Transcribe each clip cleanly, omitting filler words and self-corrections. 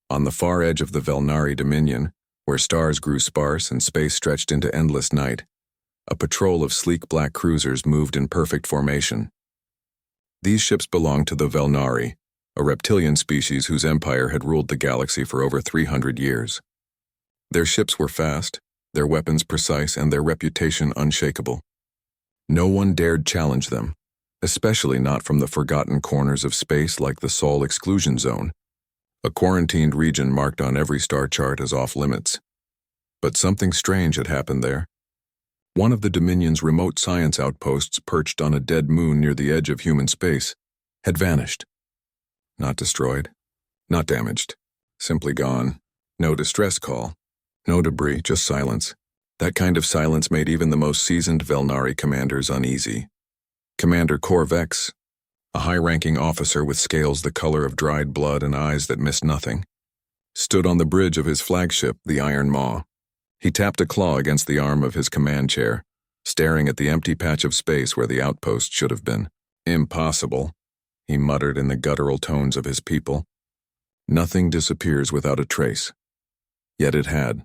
On the far edge of the Velnari Dominion, where stars grew sparse and space stretched into endless night, a patrol of sleek black cruisers moved in perfect formation. These ships belonged to the Velnari, a reptilian species whose empire had ruled the galaxy for over 300 years. Their ships were fast, their weapons precise, and their reputation unshakable. No one dared challenge them, especially not from the forgotten corners of space like the Sol Exclusion Zone, a quarantined region marked on every star chart as off-limits. But something strange had happened there. One of the Dominion's remote science outposts, perched on a dead moon near the edge of human space, had vanished. Not destroyed, not damaged, simply gone. No distress call, no debris, just silence. That kind of silence made even the most seasoned Velnari commanders uneasy. Commander Corvex, a high-ranking officer with scales the color of dried blood and eyes that missed nothing, stood on the bridge of his flagship, the Iron Maw. He tapped a claw against the arm of his command chair, staring at the empty patch of space where the outpost should have been. Impossible, he muttered in the guttural tones of his people. Nothing disappears without a trace. Yet it had.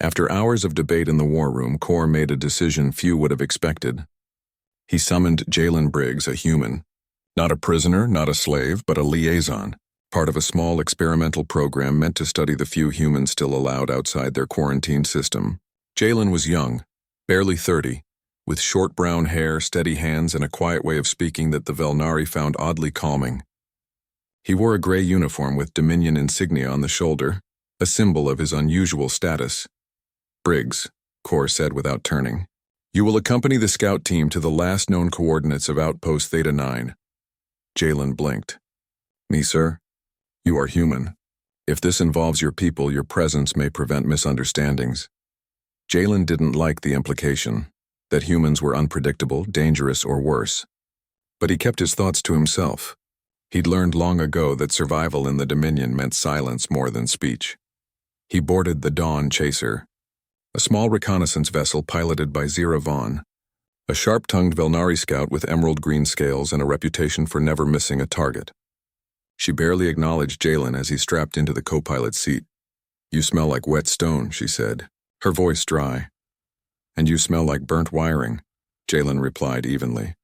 After hours of debate in the war room, Cor made a decision few would have expected. He summoned Jalen Briggs, a human. Not a prisoner, not a slave, but a liaison, part of a small experimental program meant to study the few humans still allowed outside their quarantine system. Jalen was young, barely 30, with short brown hair, steady hands, and a quiet way of speaking that the Velnari found oddly calming. He wore a gray uniform with Dominion insignia on the shoulder, a symbol of his unusual status. Briggs, Cor said without turning. You will accompany the scout team to the last known coordinates of Outpost Theta 9. Jalen blinked. Me, sir? You are human. If this involves your people, your presence may prevent misunderstandings. Jalen didn't like the implication that humans were unpredictable, dangerous, or worse. But he kept his thoughts to himself. He'd learned long ago that survival in the Dominion meant silence more than speech. He boarded the Dawn Chaser, a small reconnaissance vessel piloted by Zira Vaughn, a sharp-tongued Velnari scout with emerald green scales and a reputation for never missing a target. She barely acknowledged Jalen as he strapped into the co-pilot seat. You smell like wet stone, she said, her voice dry. And you smell like burnt wiring, Jalen replied evenly.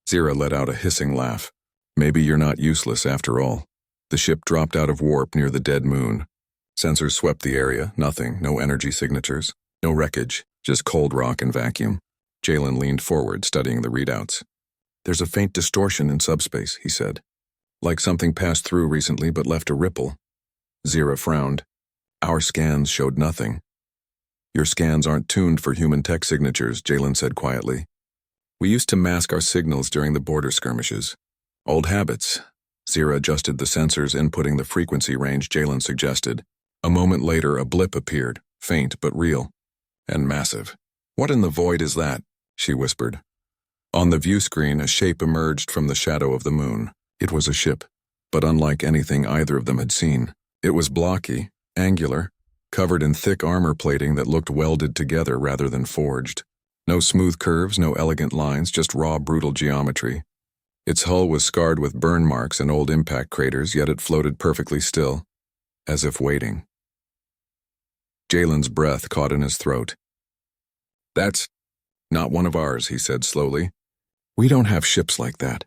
Zira let out a hissing laugh. Maybe you're not useless after all. The ship dropped out of warp near the dead moon. Sensors swept the area, nothing, no energy signatures, no wreckage, just cold rock and vacuum. Jalen leaned forward, studying the readouts. There's a faint distortion in subspace, he said. Like something passed through recently but left a ripple. Zira frowned. Our scans showed nothing. Your scans aren't tuned for human tech signatures, Jalen said quietly. We used to mask our signals during the border skirmishes. Old habits. Zira adjusted the sensors, inputting the frequency range Jalen suggested. A moment later, a blip appeared, faint but real, and massive. What in the void is that? She whispered. On the view screen, a shape emerged from the shadow of the moon. It was a ship, but unlike anything either of them had seen. It was blocky, angular, covered in thick armor plating that looked welded together rather than forged. No smooth curves, no elegant lines, just raw, brutal geometry. Its hull was scarred with burn marks and old impact craters, yet it floated perfectly still, as if waiting. Jalen's breath caught in his throat. That's not one of ours, he said slowly. We don't have ships like that.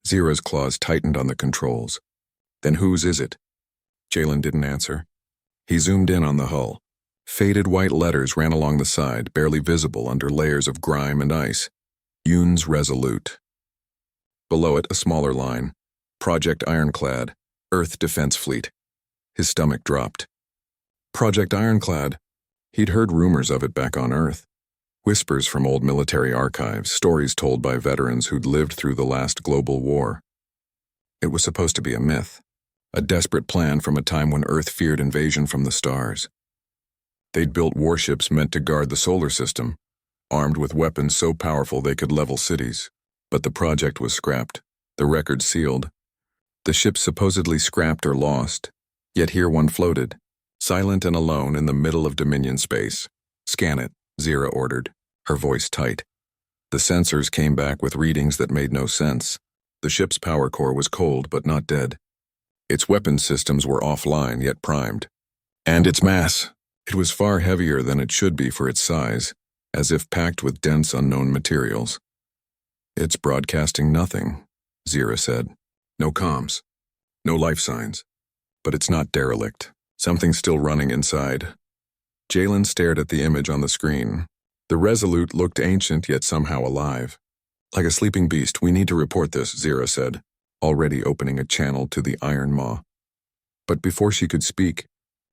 Zira's claws tightened on the controls. Then whose is it? Jalen didn't answer. He zoomed in on the hull. Faded white letters ran along the side, barely visible under layers of grime and ice. Yoon's Resolute. Below it, a smaller line. Project Ironclad, Earth Defense Fleet. His stomach dropped. Project Ironclad. He'd heard rumors of it back on Earth. Whispers from old military archives, stories told by veterans who'd lived through the last global war. It was supposed to be a myth, a desperate plan from a time when Earth feared invasion from the stars. They'd built warships meant to guard the solar system, armed with weapons so powerful they could level cities. But the project was scrapped, the record sealed. The ships supposedly scrapped or lost, yet here one floated, silent and alone in the middle of Dominion space. Scan it, Zira ordered, her voice tight. The sensors came back with readings that made no sense. The ship's power core was cold but not dead. Its weapon systems were offline yet primed. And its mass. It was far heavier than it should be for its size, as if packed with dense unknown materials. It's broadcasting nothing, Zira said. No comms. No life signs. But it's not derelict. Something's still running inside. Jalen stared at the image on the screen. The Resolute looked ancient yet somehow alive. Like a sleeping beast, we need to report this, Zira said, already opening a channel to the Iron Maw. But before she could speak,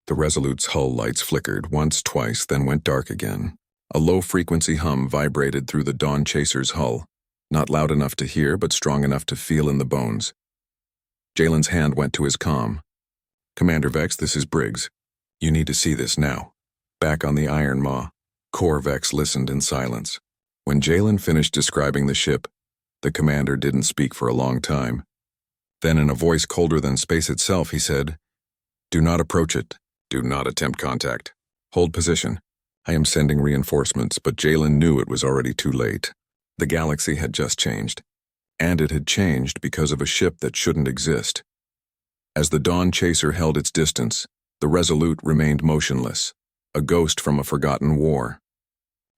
the Resolute's hull lights flickered once, twice, then went dark again. A low-frequency hum vibrated through the Dawn Chaser's hull, not loud enough to hear but strong enough to feel in the bones. Jalen's hand went to his comm. Commander Vex, this is Briggs. You need to see this now. Back on the Iron Maw, Core Vex listened in silence. When Jalen finished describing the ship, the commander didn't speak for a long time. Then in a voice colder than space itself, he said, "Do not approach it. Do not attempt contact. Hold position. I am sending reinforcements," but Jalen knew it was already too late. The galaxy had just changed. And it had changed because of a ship that shouldn't exist. As the Dawn Chaser held its distance, the Resolute remained motionless, a ghost from a forgotten war.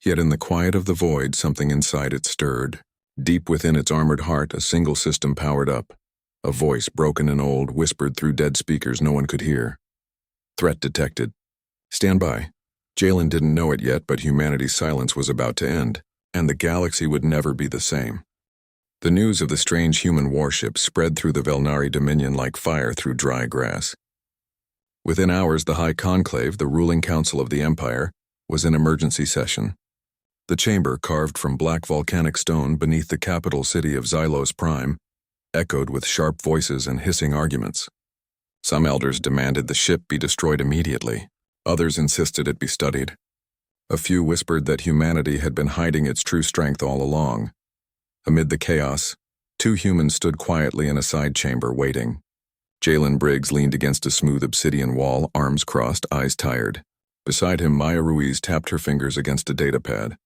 Yet in the quiet of the void, something inside it stirred. Deep within its armored heart, a single system powered up. A voice, broken and old, whispered through dead speakers no one could hear. Threat detected. Stand by. Jalen didn't know it yet, but humanity's silence was about to end, and the galaxy would never be the same. The news of the strange human warship spread through the Velnari Dominion like fire through dry grass. Within hours, the High Conclave, the ruling council of the Empire, was in emergency session. The chamber, carved from black volcanic stone beneath the capital city of Xylos Prime, echoed with sharp voices and hissing arguments. Some elders demanded the ship be destroyed immediately. Others insisted it be studied. A few whispered that humanity had been hiding its true strength all along. Amid the chaos, two humans stood quietly in a side chamber waiting. Jalen Briggs leaned against a smooth obsidian wall, arms crossed, eyes tired. Beside him, Maya Ruiz tapped her fingers against a datapad,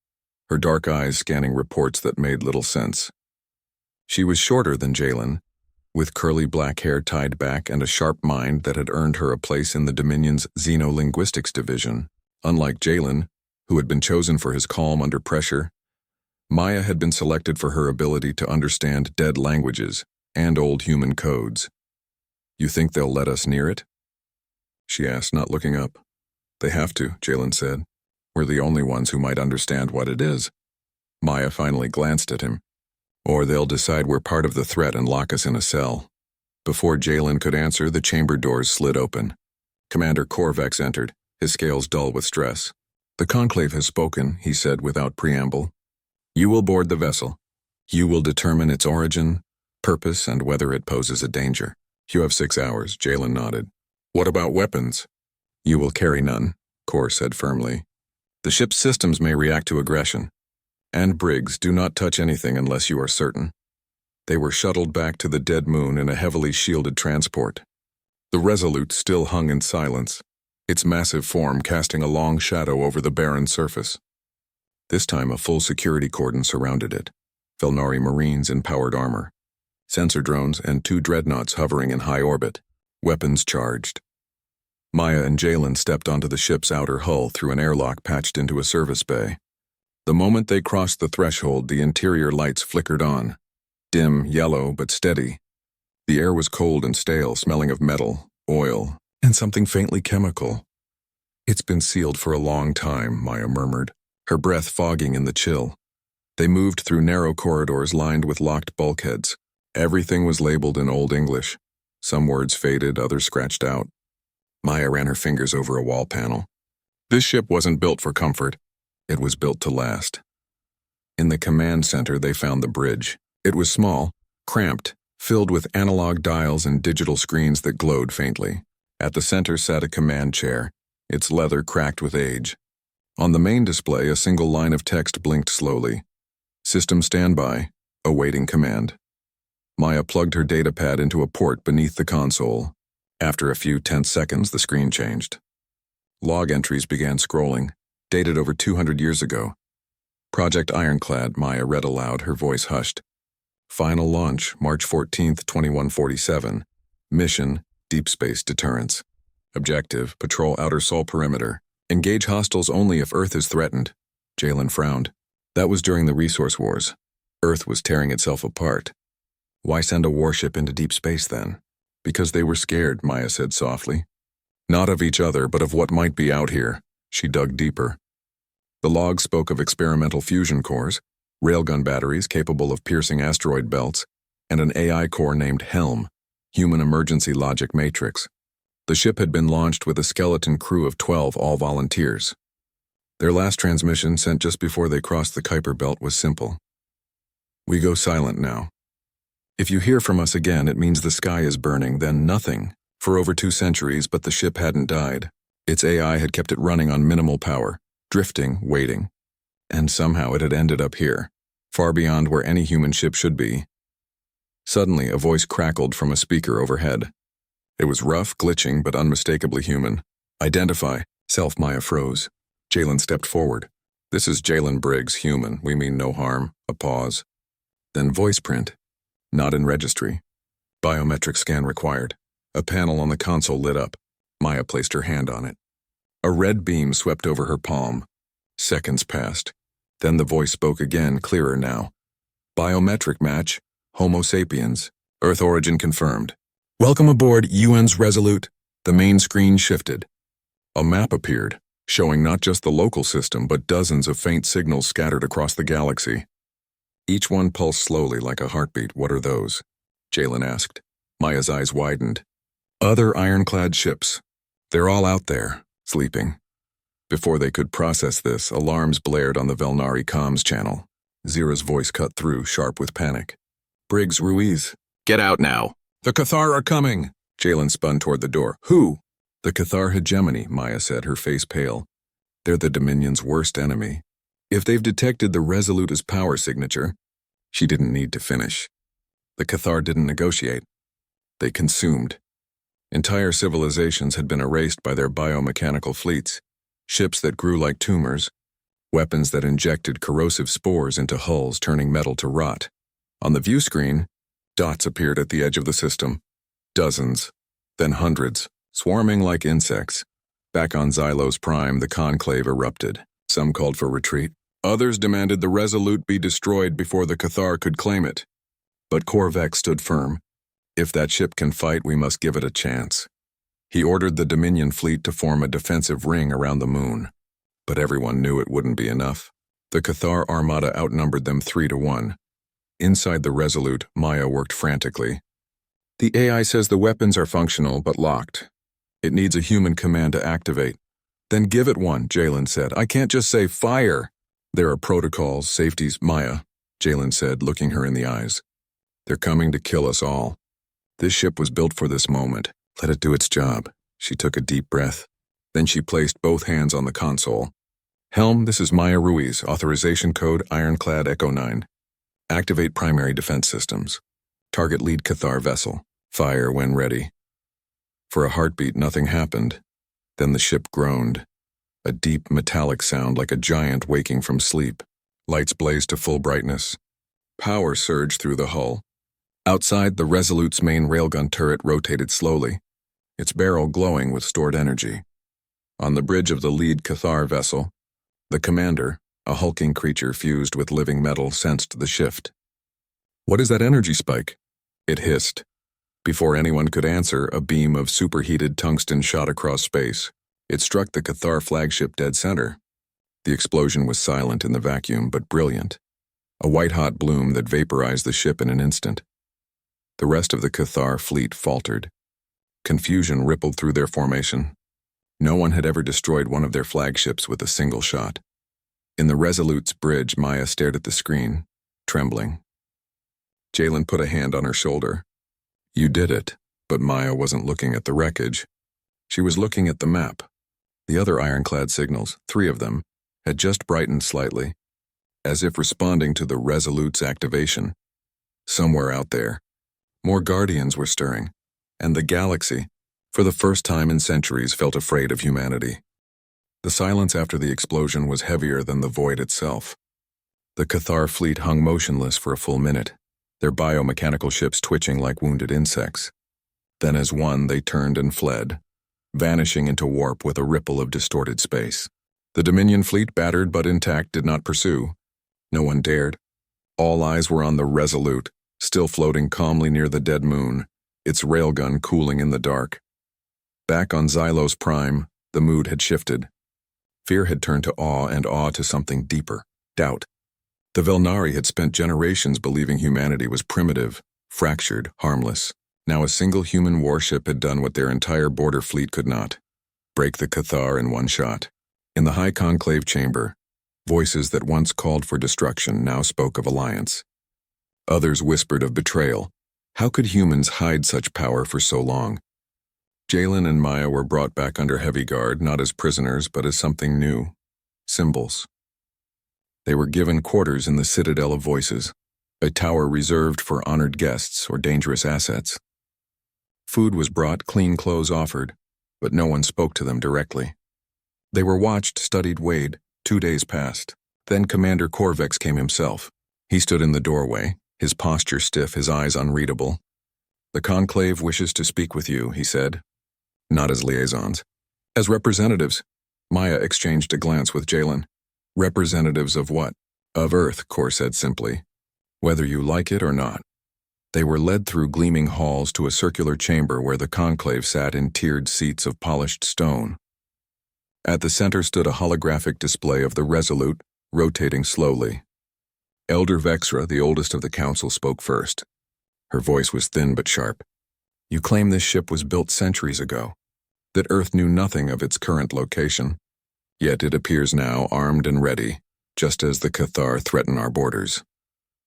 her dark eyes scanning reports that made little sense. She was shorter than Jalen, with curly black hair tied back and a sharp mind that had earned her a place in the Dominion's Xenolinguistics division. Unlike Jalen, who had been chosen for his calm under pressure, Maya had been selected for her ability to understand dead languages and old human codes. "You think they'll let us near it?" she asked, not looking up. "They have to," Jalen said. "We're the only ones who might understand what it is." Maya finally glanced at him. "Or they'll decide we're part of the threat and lock us in a cell." Before Jalen could answer, the chamber doors slid open. Commander Corvex entered, his scales dull with stress. "The Conclave has spoken," he said without preamble. "You will board the vessel. You will determine its origin, purpose, and whether it poses a danger. You have 6 hours," Jalen nodded. "What about weapons?" "You will carry none," Cor said firmly. "The ship's systems may react to aggression. And Briggs, do not touch anything unless you are certain." They were shuttled back to the dead moon in a heavily shielded transport. The Resolute still hung in silence, its massive form casting a long shadow over the barren surface. This time a full security cordon surrounded it, Velnari Marines in powered armor, sensor drones and 2 dreadnoughts hovering in high orbit, weapons charged. Maya and Jalen stepped onto the ship's outer hull through an airlock patched into a service bay. The moment they crossed the threshold, the interior lights flickered on, dim, yellow, but steady. The air was cold and stale, smelling of metal, oil, and something faintly chemical. "It's been sealed for a long time," Maya murmured, her breath fogging in the chill. They moved through narrow corridors lined with locked bulkheads. Everything was labeled in Old English. Some words faded, others scratched out. Maya ran her fingers over a wall panel. This ship wasn't built for comfort. It was built to last. In the command center, they found the bridge. It was small, cramped, filled with analog dials and digital screens that glowed faintly. At the center sat a command chair, its leather cracked with age. On the main display, a single line of text blinked slowly. "System standby, awaiting command." Maya plugged her datapad into a port beneath the console. After a few tense seconds, the screen changed. Log entries began scrolling, dated over 200 years ago. "Project Ironclad," Maya read aloud, her voice hushed. "Final launch, March 14th, 2147. Mission, Deep space deterrence. Objective, patrol outer Sol perimeter. Engage hostiles only if Earth is threatened. Jalen frowned. That was during the resource wars. Earth was tearing itself apart. Why send a warship into deep space then? Because they were scared, Maya said softly. Not of each other, but of what might be out here. She dug deeper. The log spoke of experimental fusion cores, railgun batteries capable of piercing asteroid belts, and an AI core named HELM, Human Emergency Logic Matrix. The ship had been launched with a skeleton crew of 12 all-volunteers. Their last transmission, sent just before they crossed the Kuiper Belt, was simple. We go silent now. If you hear from us again, it means the sky is burning, then nothing. For over 2 centuries, but the ship hadn't died. Its AI had kept it running on minimal power, drifting, waiting. And somehow it had ended up here, far beyond where any human ship should be. Suddenly, a voice crackled from a speaker overhead. It was rough, glitching, but unmistakably human. Identify. Maya froze. Jalen stepped forward. This is Jalen Briggs, human. We mean no harm. A pause. Then voice print. Not in registry. Biometric scan required. A panel on the console lit up. Maya placed her hand on it. A red beam swept over her palm. Seconds passed. Then the voice spoke again, clearer now. Biometric match. Homo sapiens. Earth origin confirmed. Welcome aboard, UN's Resolute. The main screen shifted. A map appeared, showing not just the local system, but dozens of faint signals scattered across the galaxy. Each one pulsed slowly like a heartbeat. What are those? Jalen asked. Maya's eyes widened. Other ironclad ships. They're all out there, sleeping. Before they could process this, alarms blared on the Velnari comms channel. Zira's voice cut through, sharp with panic. Briggs, Ruiz. Get out now. The Cathar are coming. Jalen spun toward the door. Who? The Cathar hegemony, Maya said, her face pale. They're the Dominion's worst enemy. If they've detected the Resolute's power signature, she didn't need to finish. The Cathar didn't negotiate. They consumed. Entire civilizations had been erased by their biomechanical fleets, ships that grew like tumors, weapons that injected corrosive spores into hulls, turning metal to rot. On the view screen, dots appeared at the edge of the system. Dozens, then hundreds, swarming like insects. Back on Xylos Prime, the conclave erupted. Some called for retreat. Others demanded the Resolute be destroyed before the Cathar could claim it. But Korvek stood firm. If that ship can fight, we must give it a chance. He ordered the Dominion fleet to form a defensive ring around the moon. But everyone knew it wouldn't be enough. The Cathar armada outnumbered them 3-1. Inside the Resolute, Maya worked frantically. The AI says the weapons are functional but locked. It needs a human command to activate. Then give it one, Jalen said. I can't just say fire. There are protocols, safeties, Maya, Jalen said, looking her in the eyes. They're coming to kill us all. This ship was built for this moment. Let it do its job. She took a deep breath. Then she placed both hands on the console. Helm, this is Maya Ruiz, authorization code Ironclad Echo 9. Activate primary defense systems. Target lead Cathar vessel. Fire when ready. For a heartbeat, nothing happened. Then the ship groaned. A deep, metallic sound like a giant waking from sleep. Lights blazed to full brightness. Power surged through the hull. Outside, the Resolute's main railgun turret rotated slowly, its barrel glowing with stored energy. On the bridge of the lead Cathar vessel, the commander, a hulking creature fused with living metal, sensed the shift. What is that energy spike? It hissed. Before anyone could answer, a beam of superheated tungsten shot across space. It struck the Cathar flagship dead center. The explosion was silent in the vacuum, but brilliant. A white-hot bloom that vaporized the ship in an instant. The rest of the Cathar fleet faltered. Confusion rippled through their formation. No one had ever destroyed one of their flagships with a single shot. In the Resolute's bridge, Maya stared at the screen, trembling. Jalen put a hand on her shoulder. You did it, but Maya wasn't looking at the wreckage. She was looking at the map. The other ironclad signals, 3 of them, had just brightened slightly, as if responding to the Resolute's activation. Somewhere out there, more Guardians were stirring, and the galaxy, for the first time in centuries, felt afraid of humanity. The silence after the explosion was heavier than the void itself. The Cathar fleet hung motionless for a full minute, their biomechanical ships twitching like wounded insects. Then as one, they turned and fled, vanishing into warp with a ripple of distorted space. The Dominion fleet, battered but intact, did not pursue. No one dared. All eyes were on the Resolute, still floating calmly near the dead moon, its railgun cooling in the dark. Back on Xylos Prime, the mood had shifted. Fear had turned to awe, and awe to something deeper, doubt. The Velnari had spent generations believing humanity was primitive, fractured, harmless. Now a single human warship had done what their entire border fleet could not: break the Cathar in one shot. In the high conclave chamber, voices that once called for destruction now spoke of alliance. Others whispered of betrayal. How could humans hide such power for so long? Jalen and Maya were brought back under heavy guard, not as prisoners, but as something new: symbols. They were given quarters in the Citadel of Voices, a tower reserved for honored guests or dangerous assets. Food was brought, clean clothes offered, but no one spoke to them directly. They were watched, studied, weighed. 2 days passed. Then Commander Corvex came himself. He stood in the doorway, his posture stiff, his eyes unreadable. "The Conclave wishes to speak with you," he said. "Not as liaisons. As representatives." Maya exchanged a glance with Jalen. "Representatives of what?" "Of Earth," Cor said simply. "Whether you like it or not." They were led through gleaming halls to a circular chamber where the Conclave sat in tiered seats of polished stone. At the center stood a holographic display of the Resolute, rotating slowly. Elder Vexra, the oldest of the council, spoke first. Her voice was thin but sharp. "You claim this ship was built centuries ago, that Earth knew nothing of its current location. Yet it appears now armed and ready, just as the Cathar threaten our borders."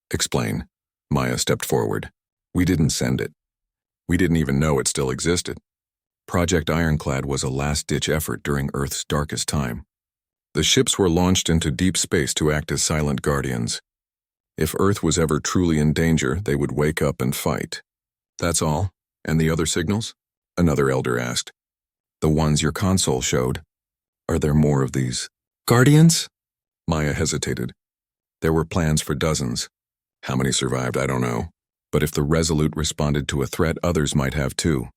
"Explain." Maya stepped forward. "We didn't send it. We didn't even know it still existed. Project Ironclad was a last-ditch effort during Earth's darkest time. The ships were launched into deep space to act as silent guardians. If Earth was ever truly in danger, they would wake up and fight." "That's all? And the other signals?" another elder asked. "The ones your console showed. Are there more of these?" "Guardians?" Maya hesitated. "There were plans for dozens. How many survived, I don't know. But if the Resolute responded to a threat, others might have too."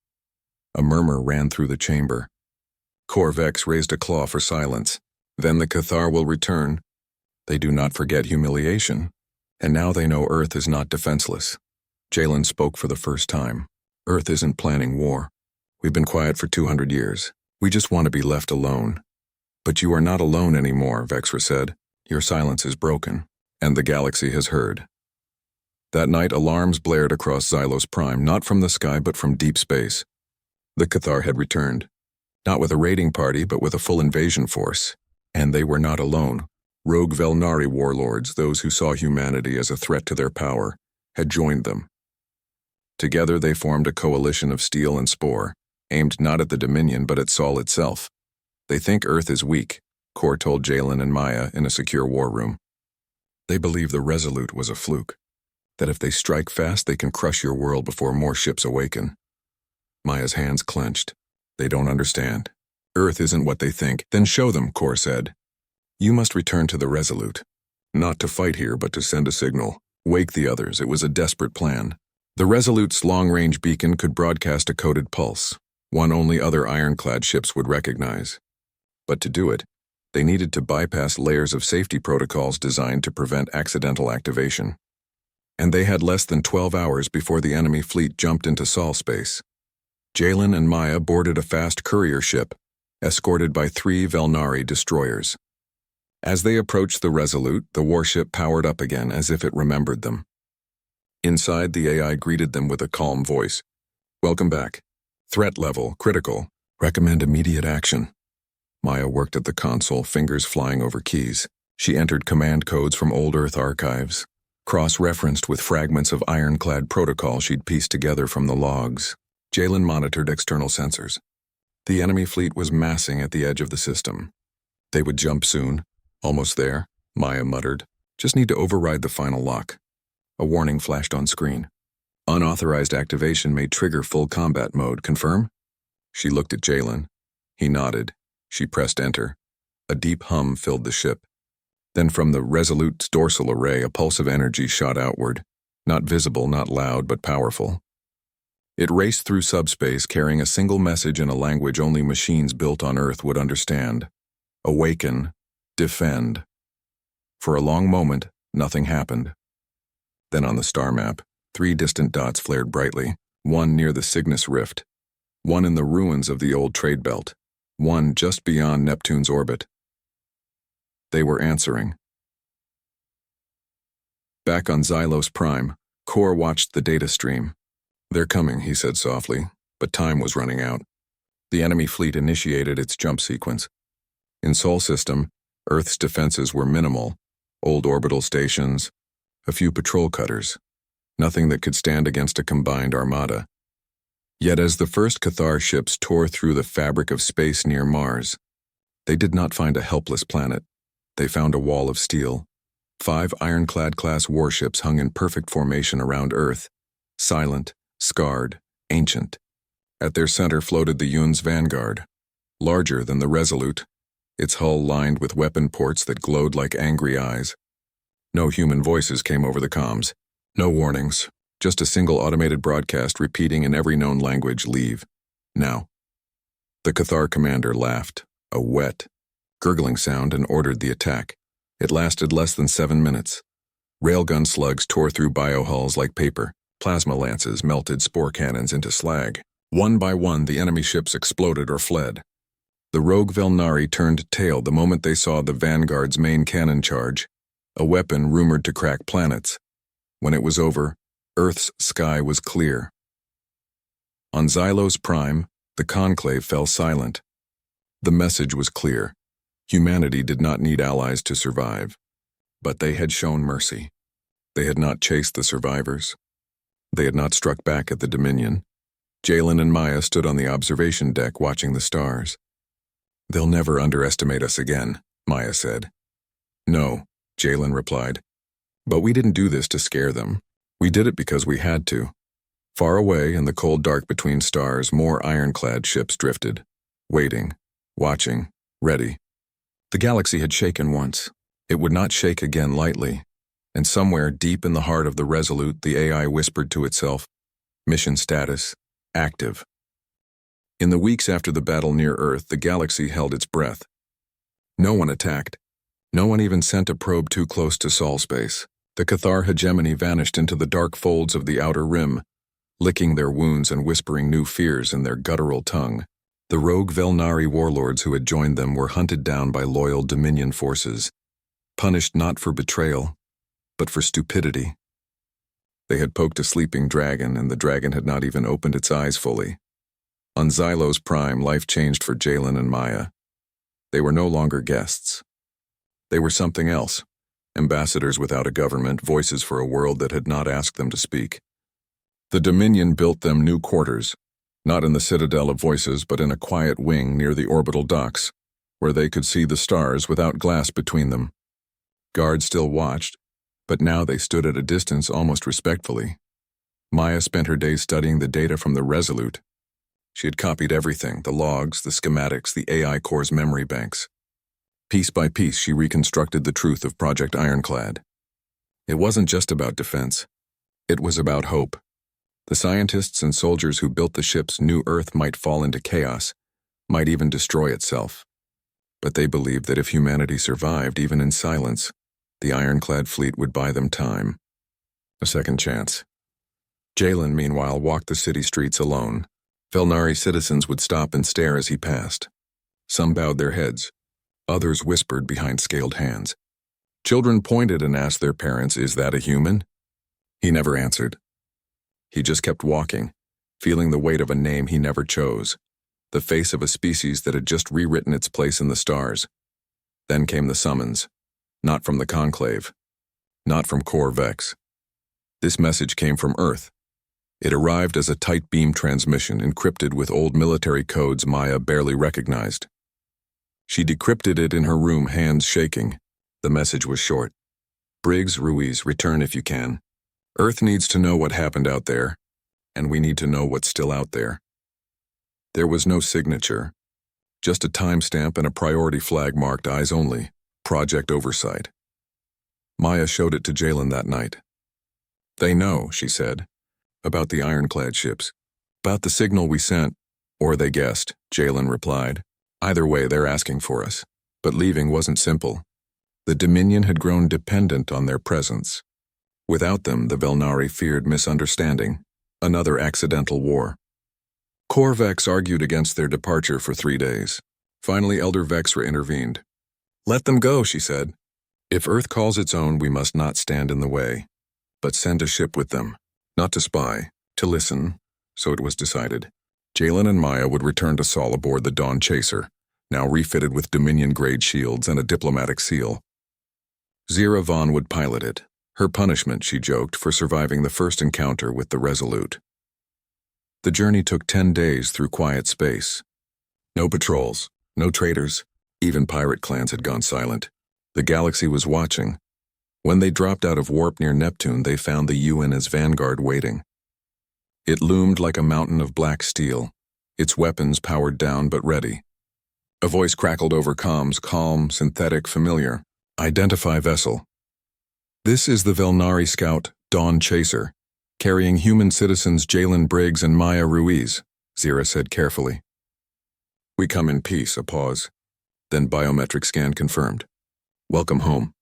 A murmur ran through the chamber. Corvex raised a claw for silence. "Then the Cathar will return. They do not forget humiliation. And now they know Earth is not defenseless." Jalen spoke for the first time. "Earth isn't planning war. We've been quiet for 200 years. We just want to be left alone." "But you are not alone anymore," Vexra said. "Your silence is broken, and the galaxy has heard." That night, alarms blared across Xylos Prime, not from the sky but from deep space. The Cathar had returned, not with a raiding party but with a full invasion force. And they were not alone. Rogue Velnari warlords, those who saw humanity as a threat to their power, had joined them. Together they formed a coalition of steel and spore, aimed not at the Dominion but at Sol itself. "They think Earth is weak," Cor told Jalen and Maya in a secure war room. "They believe the Resolute was a fluke, that if they strike fast they can crush your world before more ships awaken." Maya's hands clenched. "They don't understand. Earth isn't what they think." "Then show them," Cor said. "You must return to the Resolute. Not to fight here, but to send a signal. Wake the others." It was a desperate plan. The Resolute's long-range beacon could broadcast a coded pulse, one only other ironclad ships would recognize. But to do it, they needed to bypass layers of safety protocols designed to prevent accidental activation. And they had less than 12 hours before the enemy fleet jumped into Sol space. Jalen and Maya boarded a fast courier ship, escorted by 3 Velnari destroyers. As they approached the Resolute, the warship powered up again as if it remembered them. Inside, the AI greeted them with a calm voice. "Welcome back. Threat level, critical. Recommend immediate action." Maya worked at the console, fingers flying over keys. She entered command codes from old Earth archives, cross-referenced with fragments of ironclad protocol she'd pieced together from the logs. Jalen monitored external sensors. The enemy fleet was massing at the edge of the system. "They would jump soon. Almost there," Maya muttered. "Just need to override the final lock." A warning flashed on screen. "Unauthorized activation may trigger full combat mode. Confirm?" She looked at Jalen. He nodded. She pressed enter. A deep hum filled the ship. Then from the Resolute's dorsal array, a pulse of energy shot outward. Not visible, not loud, but powerful. It raced through subspace carrying a single message in a language only machines built on Earth would understand. Awaken. Defend. For a long moment, nothing happened. Then on the star map, 3 distant dots flared brightly, one near the Cygnus Rift, one in the ruins of the old trade belt, one just beyond Neptune's orbit. They were answering. Back on Xylos Prime, Kor watched the data stream. "They're coming," he said softly, but time was running out. The enemy fleet initiated its jump sequence. In Sol System, Earth's defenses were minimal: old orbital stations, a few patrol cutters, nothing that could stand against a combined armada. Yet as the first Cathar ships tore through the fabric of space near Mars, they did not find a helpless planet. They found a wall of steel. 5 ironclad-class warships hung in perfect formation around Earth, silent, scarred, ancient. At their center floated the Yun's Vanguard, larger than the Resolute, its hull lined with weapon ports that glowed like angry eyes. No human voices came over the comms. No warnings, just a single automated broadcast repeating in every known language, "Leave. Now." The Cathar commander laughed, a wet, gurgling sound, and ordered the attack. It lasted less than 7 minutes. Railgun slugs tore through biohulls like paper. Plasma lances melted spore cannons into slag. One by one, the enemy ships exploded or fled. The rogue Velnari turned tail the moment they saw the Vanguard's main cannon charge, a weapon rumored to crack planets. When it was over, Earth's sky was clear. On Xylos Prime, the conclave fell silent. The message was clear. Humanity did not need allies to survive, but they had shown mercy. They had not chased the survivors. They had not struck back at the Dominion. Jalen and Maya stood on the observation deck watching the stars. "They'll never underestimate us again," Maya said. "No," Jalen replied. "But we didn't do this to scare them. We did it because we had to." Far away in the cold dark between stars, more ironclad ships drifted, waiting, watching, ready. The galaxy had shaken once. It would not shake again lightly. And somewhere deep in the heart of the Resolute, the AI whispered to itself, "Mission status, active." In the weeks after the battle near Earth, the galaxy held its breath. No one attacked. No one even sent a probe too close to Sol space. The Cathar hegemony vanished into the dark folds of the outer rim, licking their wounds and whispering new fears in their guttural tongue. The rogue Velnari warlords who had joined them were hunted down by loyal Dominion forces, punished not for betrayal, but for stupidity. They had poked a sleeping dragon, and the dragon had not even opened its eyes fully. On Xylos Prime, life changed for Jalen and Maya. They were no longer guests. They were something else, ambassadors without a government, voices for a world that had not asked them to speak. The Dominion built them new quarters, not in the Citadel of Voices, but in a quiet wing near the orbital docks, where they could see the stars without glass between them. Guards still watched, but now they stood at a distance almost respectfully. Maya spent her days studying the data from the Resolute. She had copied everything, the logs, the schematics, the AI core's memory banks. Piece by piece, she reconstructed the truth of Project Ironclad. It wasn't just about defense. It was about hope. The scientists and soldiers who built the ships knew Earth might fall into chaos, might even destroy itself. But they believed that if humanity survived, even in silence, the ironclad fleet would buy them time. A second chance. Jalen, meanwhile, walked the city streets alone. Velnari citizens would stop and stare as he passed. Some bowed their heads. Others whispered behind scaled hands. Children pointed and asked their parents, "Is that a human?" He never answered. He just kept walking, feeling the weight of a name he never chose, the face of a species that had just rewritten its place in the stars. Then came the summons, not from the Conclave, not from Core Vex. This message came from Earth. It arrived as a tight beam transmission encrypted with old military codes Maya barely recognized. She decrypted it in her room, hands shaking. The message was short. "Briggs, Ruiz, return if you can. Earth needs to know what happened out there, and we need to know what's still out there." There was no signature, just a timestamp and a priority flag marked eyes only, Project Oversight. Maya showed it to Jalen that night. "They know," she said, "about the ironclad ships. About the signal we sent, or they guessed, Jalen replied. Either way, they're asking for us. But leaving wasn't simple. The Dominion had grown dependent on their presence. Without them, the Velnari feared misunderstanding, another accidental war. Core Vex argued against their departure for 3 days. Finally, Elder Vexra intervened. Let them go, she said. If Earth calls its own, we must not stand in the way. But send a ship with them, not to spy, to listen. So it was decided. Jalen and Maya would return to Sol aboard the Dawn Chaser, now refitted with Dominion-grade shields and a diplomatic seal. Zira Vaughn would pilot it, her punishment, she joked, for surviving the first encounter with the Resolute. The journey took 10 days through quiet space. No patrols, no traders, even pirate clans had gone silent. The galaxy was watching. When they dropped out of warp near Neptune, they found the UN's vanguard waiting. It loomed like a mountain of black steel, its weapons powered down but ready. A voice crackled over comms, calm, synthetic, familiar. Identify vessel. This is the Velnari scout, Dawn Chaser, carrying human citizens Jalen Briggs and Maya Ruiz, Zira said carefully. We come in peace, a pause. Then biometric scan confirmed. Welcome home.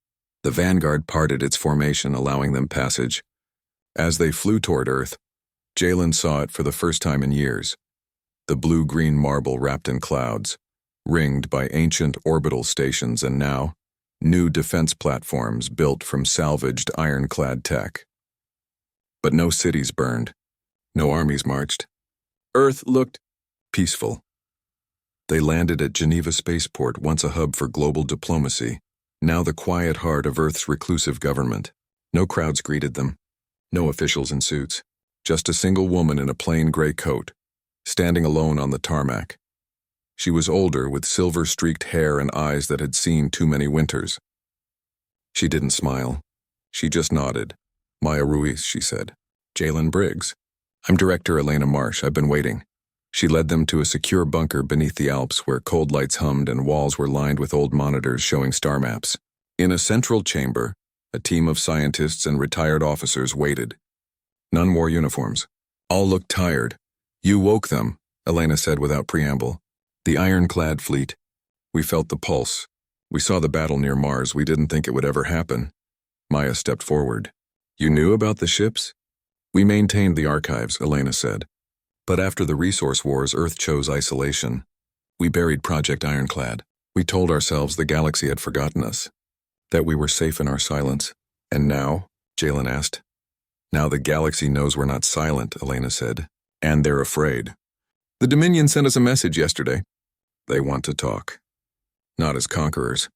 The Vanguard parted its formation, allowing them passage. As they flew toward Earth, Jalen saw it for the first time in years. The blue-green marble wrapped in clouds, ringed by ancient orbital stations and now, new defense platforms built from salvaged ironclad tech. But no cities burned. No armies marched. Earth looked peaceful. They landed at Geneva Spaceport, once a hub for global diplomacy, now the quiet heart of Earth's reclusive government. No crowds greeted them. No officials in suits. Just a single woman in a plain gray coat, standing alone on the tarmac. She was older, with silver-streaked hair and eyes that had seen too many winters. She didn't smile. She just nodded. Maya Ruiz, she said. Jalen Briggs. I'm Director Elena Marsh. I've been waiting. She led them to a secure bunker beneath the Alps where cold lights hummed and walls were lined with old monitors showing star maps. In a central chamber, a team of scientists and retired officers waited. None wore uniforms. All looked tired. You woke them, Elena said without preamble. The ironclad fleet. We felt the pulse. We saw the battle near Mars. We didn't think it would ever happen. Maya stepped forward. You knew about the ships? We maintained the archives, Elena said. But after the resource wars, Earth chose isolation. We buried Project Ironclad. We told ourselves the galaxy had forgotten us, that we were safe in our silence. And now? Jalen asked. Now the galaxy knows we're not silent, Elena said. And they're afraid. The Dominion sent us a message yesterday. They want to talk. Not as conquerors.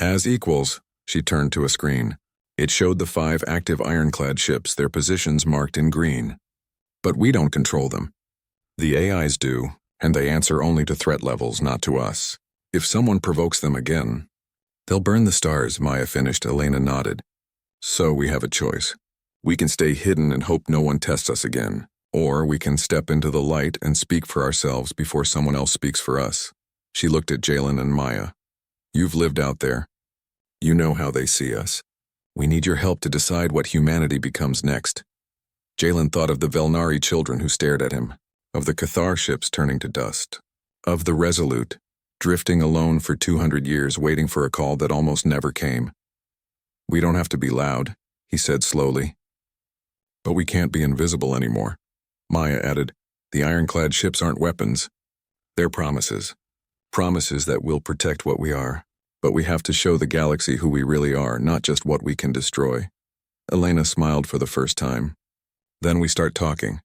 As equals, she turned to a screen. It showed the 5 active ironclad ships, their positions marked in green. But we don't control them. The AIs do, and they answer only to threat levels, not to us. If someone provokes them again, they'll burn the stars, Maya finished. Elena nodded. So we have a choice. We can stay hidden and hope no one tests us again. Or we can step into the light and speak for ourselves before someone else speaks for us. She looked at Jalen and Maya. You've lived out there. You know how they see us. We need your help to decide what humanity becomes next. Jalen thought of the Velnari children who stared at him, of the Cathar ships turning to dust, of the Resolute, drifting alone for 200 years waiting for a call that almost never came. We don't have to be loud, he said slowly. But we can't be invisible anymore. Maya added, the ironclad ships aren't weapons. They're promises. Promises that we'll protect what we are. But we have to show the galaxy who we really are, not just what we can destroy. Elena smiled for the first time. Then we start talking.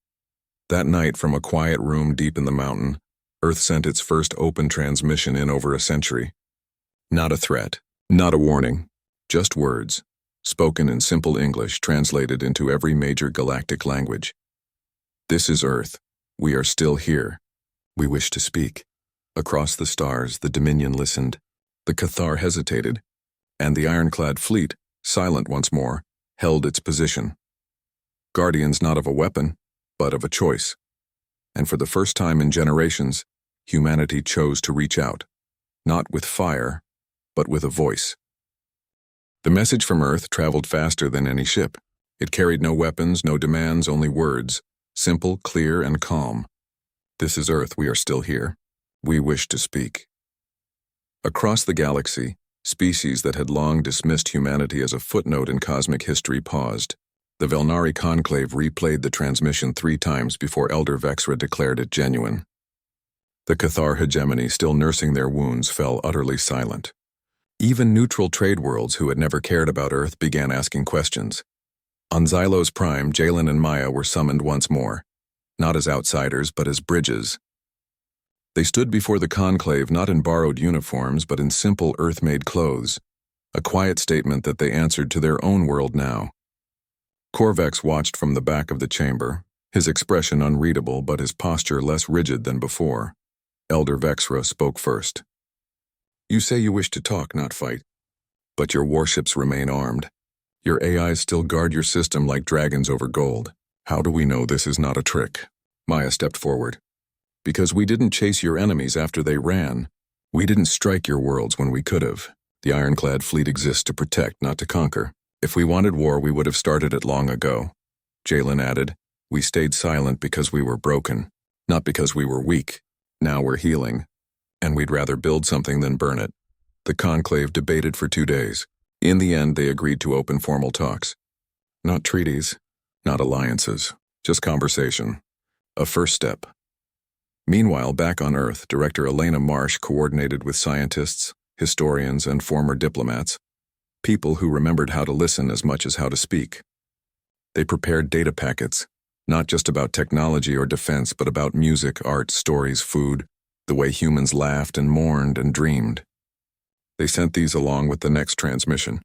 That night, from a quiet room deep in the mountain, Earth sent its first open transmission in over a century. Not a threat, not a warning, just words, spoken in simple English, translated into every major galactic language. This is Earth. We are still here. We wish to speak. Across the stars, the Dominion listened. The Cathar hesitated, and the ironclad fleet, silent once more, held its position. Guardians not of a weapon, but of a choice. And for the first time in generations, humanity chose to reach out, not with fire, but with a voice. The message from Earth traveled faster than any ship. It carried no weapons, no demands, only words, simple, clear, and calm. This is Earth, we are still here. We wish to speak. Across the galaxy, species that had long dismissed humanity as a footnote in cosmic history paused. The Velnari conclave replayed the transmission 3 times before Elder Vexra declared it genuine. The Cathar hegemony, still nursing their wounds, fell utterly silent. Even neutral trade worlds who had never cared about Earth began asking questions. On Xylos Prime, Jalen and Maya were summoned once more, not as outsiders but as bridges. They stood before the conclave not in borrowed uniforms but in simple Earth-made clothes, a quiet statement that they answered to their own world now. Corvex watched from the back of the chamber, his expression unreadable but his posture less rigid than before. Elder Vexra spoke first. You say you wish to talk, not fight. But your warships remain armed. Your AIs still guard your system like dragons over gold. How do we know this is not a trick? Maya stepped forward. Because we didn't chase your enemies after they ran. We didn't strike your worlds when we could have. The ironclad fleet exists to protect, not to conquer. If we wanted war, we would have started it long ago. Jalen added, we stayed silent because we were broken, not because we were weak. Now we're healing, and we'd rather build something than burn it. The conclave debated for 2 days. In the end, they agreed to open formal talks. Not treaties, not alliances, just conversation. A first step. Meanwhile, back on Earth, Director Elena Marsh coordinated with scientists, historians, and former diplomats, people who remembered how to listen as much as how to speak. They prepared data packets, not just about technology or defense, but about music, art, stories, food, the way humans laughed and mourned and dreamed. They sent these along with the next transmission.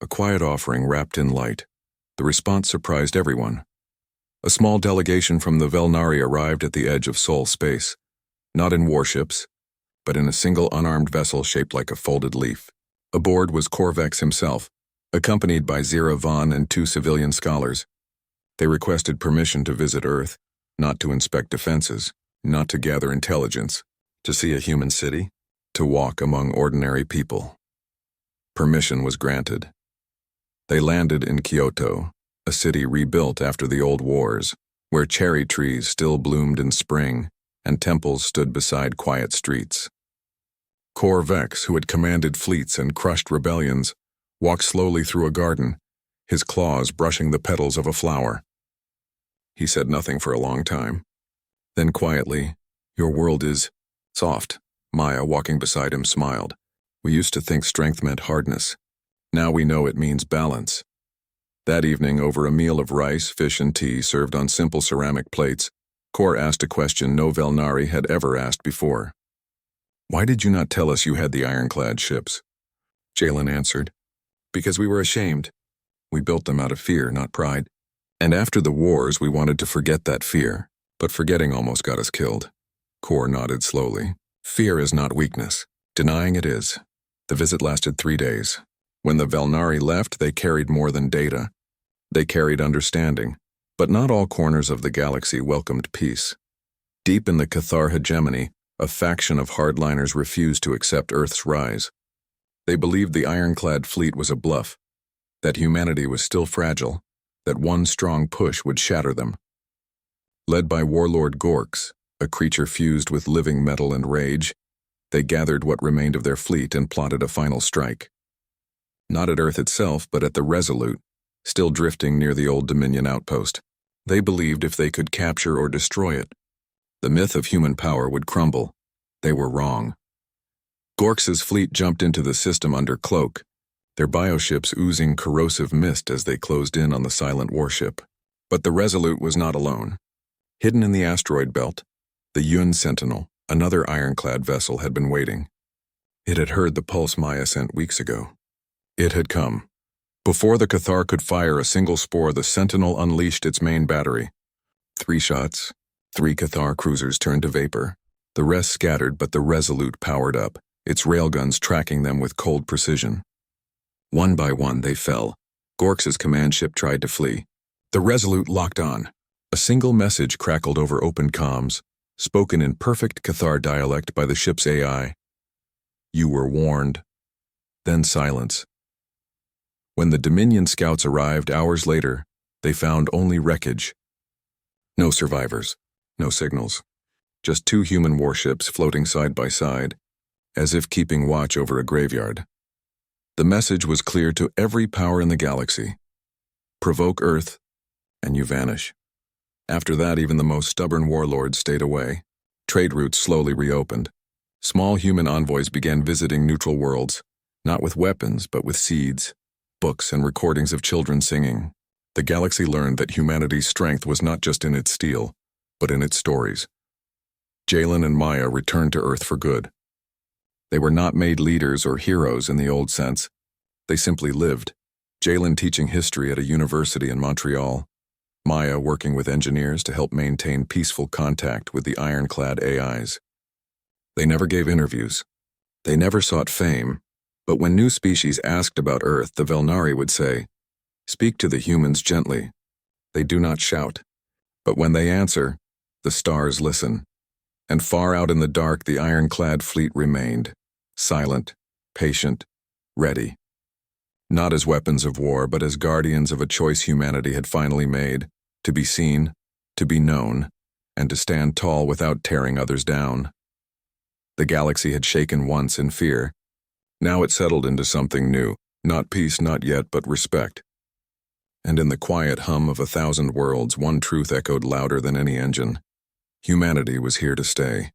A quiet offering wrapped in light. The response surprised everyone. A small delegation from the Velnari arrived at the edge of Sol space, not in warships, but in a single unarmed vessel shaped like a folded leaf. Aboard was Corvex himself, accompanied by Zira Vaughn and 2 civilian scholars. They requested permission to visit Earth, not to inspect defenses, not to gather intelligence, to see a human city, to walk among ordinary people. Permission was granted. They landed in Kyoto, a city rebuilt after the old wars, where cherry trees still bloomed in spring and temples stood beside quiet streets. Corvex, who had commanded fleets and crushed rebellions, walked slowly through a garden, his claws brushing the petals of a flower. He said nothing for a long time. Then quietly, your world is soft. Maya, walking beside him, smiled. We used to think strength meant hardness. Now we know it means balance. That evening, over a meal of rice, fish, and tea served on simple ceramic plates, Kor asked a question no Velnari had ever asked before. Why did you not tell us you had the ironclad ships? Jalen answered. Because we were ashamed. We built them out of fear, not pride. And after the wars, we wanted to forget that fear, but forgetting almost got us killed. Kor nodded slowly. Fear is not weakness. Denying it is. The visit lasted 3 days. When the Velnari left, they carried more than data. They carried understanding. But not all corners of the galaxy welcomed peace. Deep in the Cathar hegemony, a faction of hardliners refused to accept Earth's rise. They believed the ironclad fleet was a bluff, that humanity was still fragile, that one strong push would shatter them. Led by Warlord Gorks, a creature fused with living metal and rage, they gathered what remained of their fleet and plotted a final strike. Not at Earth itself, but at the Resolute, still drifting near the old Dominion outpost. They believed if they could capture or destroy it, the myth of human power would crumble. They were wrong. Gorks's fleet jumped into the system under cloak, their bioships oozing corrosive mist as they closed in on the silent warship. But the Resolute was not alone. Hidden in the asteroid belt, the Yun Sentinel, another ironclad vessel, had been waiting. It had heard the pulse Maya sent weeks ago. It had come. Before the Cathar could fire a single spore, the Sentinel unleashed its main battery. 3 shots. 3 Cathar cruisers turned to vapor. The rest scattered, but the Resolute powered up, its railguns tracking them with cold precision. One by one, they fell. Gorks's command ship tried to flee. The Resolute locked on. A single message crackled over open comms, spoken in perfect Cathar dialect by the ship's AI. You were warned. Then silence. When the Dominion scouts arrived hours later, they found only wreckage. No survivors, no signals. just 2 human warships floating side by side, as if keeping watch over a graveyard. The message was clear to every power in the galaxy. Provoke Earth, and you vanish. After that, even the most stubborn warlords stayed away. Trade routes slowly reopened. Small human envoys began visiting neutral worlds, not with weapons, but with seeds, books, and recordings of children singing. The galaxy learned that humanity's strength was not just in its steel, but in its stories. Jalen and Maya returned to Earth for good. They were not made leaders or heroes in the old sense. They simply lived. Jalen teaching history at a university in Montreal. Maya working with engineers to help maintain peaceful contact with the ironclad AIs. They never gave interviews. They never sought fame. But when new species asked about Earth, the Velnari would say, "Speak to the humans gently. They do not shout. But when they answer, the stars listen." And far out in the dark, the ironclad fleet remained, silent, patient, ready. Not as weapons of war, but as guardians of a choice humanity had finally made, to be seen, to be known, and to stand tall without tearing others down. The galaxy had shaken once in fear. Now it settled into something new, not peace, not yet, but respect. And in the quiet hum of 1,000 worlds, one truth echoed louder than any engine. Humanity was here to stay.